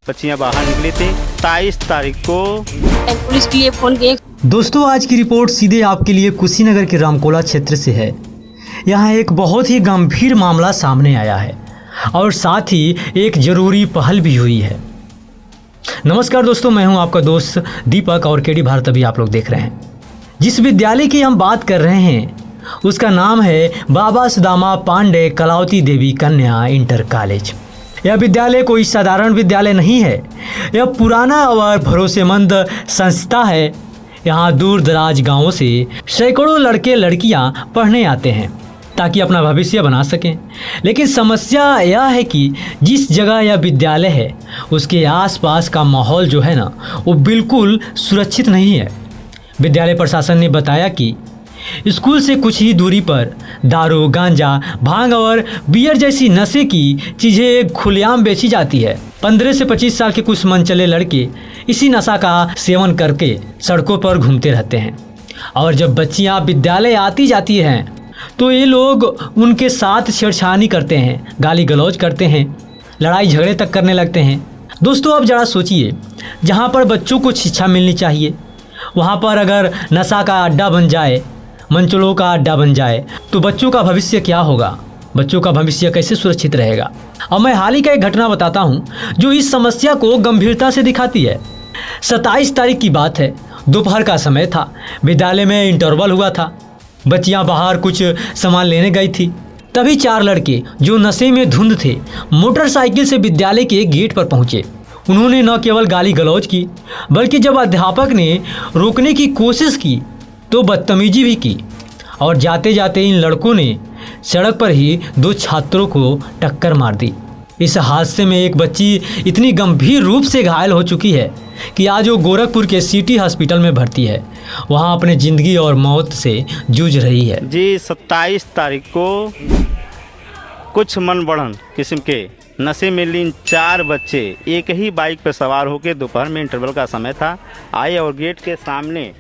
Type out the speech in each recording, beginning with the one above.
बच्चियां बाहर निकली थी 27 तारीख को। पुलिस के लिए फोन किए। दोस्तों, आज की रिपोर्ट सीधे आपके लिए कुशीनगर के रामकोला क्षेत्र से है। यहाँ एक बहुत ही गंभीर मामला सामने आया है और साथ ही एक ज़रूरी पहल भी हुई है। नमस्कार दोस्तों, मैं हूँ आपका दोस्त दीपक और केडी भारत अभी आप लोग देख रहे हैं। जिस विद्यालय की हम बात कर रहे हैं उसका नाम है बाबा सुदामा पांडे कलावती देवी कन्या इंटर कॉलेज। यह विद्यालय कोई साधारण विद्यालय नहीं है, यह पुराना और भरोसेमंद संस्था है। यहाँ दूर दराज गाँवों से सैकड़ों लड़के लड़कियाँ पढ़ने आते हैं ताकि अपना भविष्य बना सकें। लेकिन समस्या यह है कि जिस जगह यह विद्यालय है उसके आसपास का माहौल जो है ना, वो बिल्कुल सुरक्षित नहीं है। विद्यालय प्रशासन ने बताया कि स्कूल से कुछ ही दूरी पर दारू, गांजा, भांग और बियर जैसी नशे की चीज़ें खुलेआम बेची जाती है। 15 से 25 साल के कुछ मनचले लड़के इसी नशा का सेवन करके सड़कों पर घूमते रहते हैं और जब बच्चियां विद्यालय आती जाती हैं तो ये लोग उनके साथ छेड़छानी करते हैं, गाली गलौज करते हैं, लड़ाई झगड़े तक करने लगते हैं। दोस्तों, अब ज़रा सोचिए, जहाँ पर बच्चों को शिक्षा मिलनी चाहिए वहाँ पर अगर नशा का अड्डा बन जाए, मनचलों का अड्डा बन जाए तो बच्चों का भविष्य क्या होगा? बच्चों का भविष्य कैसे सुरक्षित रहेगा? अब मैं हाल ही का एक घटना बताता हूँ जो इस समस्या को गंभीरता से दिखाती है। 27 तारीख की बात है, दोपहर का समय था। विद्यालय में इंटरवल हुआ था। बच्चियाँ बाहर कुछ सामान लेने गई थी। तभी 4 लड़के जो नशे में धुंध थे मोटरसाइकिल से विद्यालय के गेट पर पहुँचे। उन्होंने न केवल गाली गलौज की बल्कि जब अध्यापक ने रोकने की कोशिश की तो बदतमीजी भी की और जाते जाते इन लड़कों ने सड़क पर ही 2 छात्रों को टक्कर मार दी। इस हादसे में एक बच्ची इतनी गंभीर रूप से घायल हो चुकी है कि आज वो गोरखपुर के सिटी हॉस्पिटल में भर्ती है। वहाँ अपने ज़िंदगी और मौत से जूझ रही है। जी 27 तारीख को कुछ मनबड़न किस्म के नशे में लीन 4 बच्चे एक ही बाइक पर सवार होकर दोपहर में इंटरवल का समय था आए और गेट के सामने,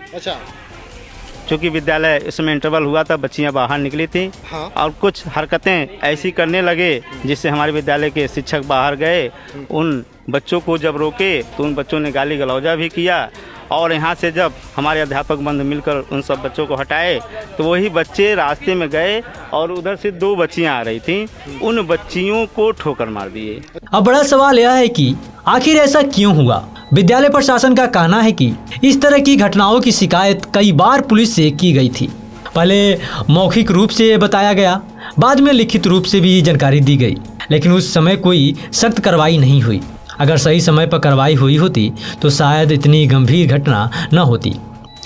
चूँकि विद्यालय इसमें इंटरवल हुआ था, बच्चियां बाहर निकली थी। हाँ। और कुछ हरकतें ऐसी करने लगे जिससे हमारे विद्यालय के शिक्षक बाहर गए। उन बच्चों को जब रोके तो उन बच्चों ने गाली गलौजा भी किया और यहाँ से जब हमारे अध्यापक बंधु मिलकर उन सब बच्चों को हटाए तो वही बच्चे रास्ते में गए और उधर से 2 बच्चियाँ आ रही थीं, उन बच्चियों को ठोकर मार दिए। अब बड़ा सवाल यह है कि आखिर ऐसा क्यों हुआ? विद्यालय प्रशासन का कहना है कि इस तरह की घटनाओं की शिकायत कई बार पुलिस से की गई थी। पहले मौखिक रूप से बताया गया, बाद में लिखित रूप से भी जानकारी दी गई, लेकिन उस समय कोई सख्त कार्रवाई नहीं हुई। अगर सही समय पर कार्रवाई हुई होती तो शायद इतनी गंभीर घटना न होती।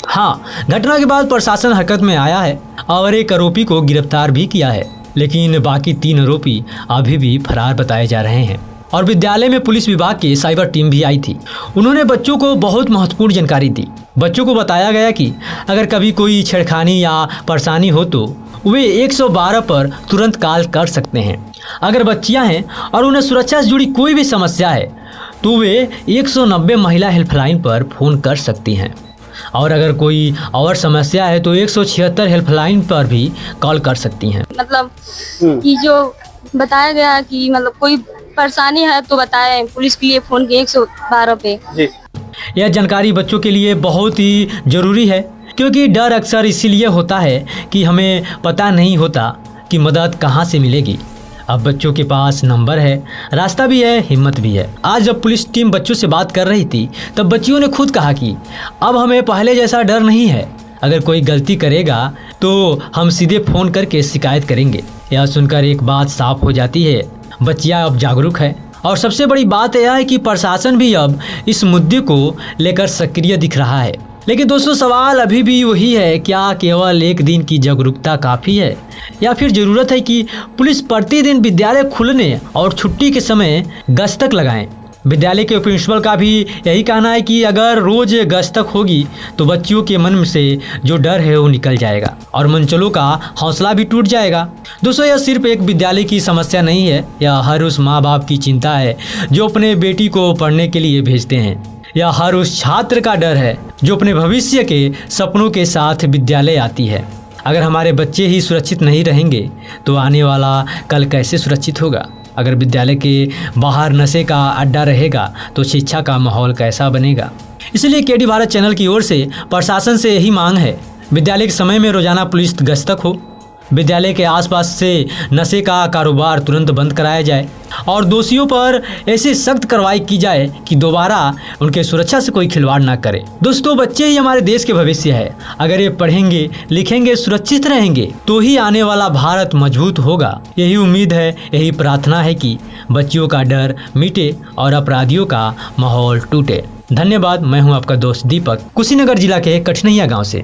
हाँ, घटना के बाद प्रशासन हरकत में आया है और एक आरोपी को गिरफ्तार भी किया है, लेकिन बाकी 3 आरोपी अभी भी फरार बताए जा रहे हैं। और विद्यालय में पुलिस विभाग की साइबर टीम भी आई थी। उन्होंने बच्चों को बहुत महत्वपूर्ण जानकारी दी। बच्चों को बताया गया कि अगर कभी कोई छेड़खानी या परेशानी हो तो वे 112 पर तुरंत कॉल कर सकते हैं। अगर बच्चियां हैं और उन्हें सुरक्षा से जुड़ी कोई भी समस्या है तो वे 190 महिला हेल्पलाइन पर फ़ोन कर सकती हैं और अगर कोई और समस्या है तो 176 हेल्पलाइन पर भी कॉल कर सकती हैं। मतलब कि जो बताया गया कि मतलब कोई परेशानी है तो बताएं, पुलिस के लिए फोन किए 112 पे। यह जानकारी बच्चों के लिए बहुत ही ज़रूरी है क्योंकि डर अक्सर इसीलिए होता है कि हमें पता नहीं होता कि मदद कहाँ से मिलेगी। अब बच्चों के पास नंबर है, रास्ता भी है, हिम्मत भी है। आज जब पुलिस टीम बच्चों से बात कर रही थी तब बच्चियों ने खुद कहा कि अब हमें पहले जैसा डर नहीं है। अगर कोई गलती करेगा तो हम सीधे फ़ोन करके शिकायत करेंगे। यह सुनकर एक बात साफ हो जाती है, बच्चियाँ अब जागरूक है। और सबसे बड़ी बात यह है कि प्रशासन भी अब इस मुद्दे को लेकर सक्रिय दिख रहा है। लेकिन दोस्तों, सवाल अभी भी वही है, क्या केवल एक दिन की जागरूकता काफ़ी है या फिर ज़रूरत है कि पुलिस प्रतिदिन विद्यालय खुलने और छुट्टी के समय गश्त लगाएं? विद्यालय के प्रिंसिपल का भी यही कहना है कि अगर रोज़ गश्तक होगी तो बच्चियों के मन से जो डर है वो निकल जाएगा और मनचलों का हौसला भी टूट जाएगा। दोस्तों, यह सिर्फ एक विद्यालय की समस्या नहीं है, यह हर उस माँ बाप की चिंता है जो अपने बेटी को पढ़ने के लिए भेजते हैं। यह हर उस छात्र का डर है जो अपने भविष्य के सपनों के साथ विद्यालय आती है। अगर हमारे बच्चे ही सुरक्षित नहीं रहेंगे तो आने वाला कल कैसे सुरक्षित होगा? अगर विद्यालय के बाहर नशे का अड्डा रहेगा तो शिक्षा का माहौल कैसा बनेगा। इसलिए केडी भारत चैनल की ओर से प्रशासन से यही मांग है, विद्यालय के समय में रोजाना पुलिस गश्त हो, विद्यालय के आसपास से नशे का कारोबार तुरंत बंद कराया जाए और दोषियों पर ऐसी सख्त कार्रवाई की जाए कि दोबारा उनके सुरक्षा से कोई खिलवाड़ ना करे। दोस्तों, बच्चे ही हमारे देश के भविष्य है। अगर ये पढ़ेंगे, लिखेंगे, सुरक्षित रहेंगे तो ही आने वाला भारत मजबूत होगा। यही उम्मीद है, यही प्रार्थना है कि बच्चियों का डर मिटे और अपराधियों का माहौल टूटे। धन्यवाद। मैं हूँ आपका दोस्त दीपक, कुशीनगर जिला के कठनैया गाँव से।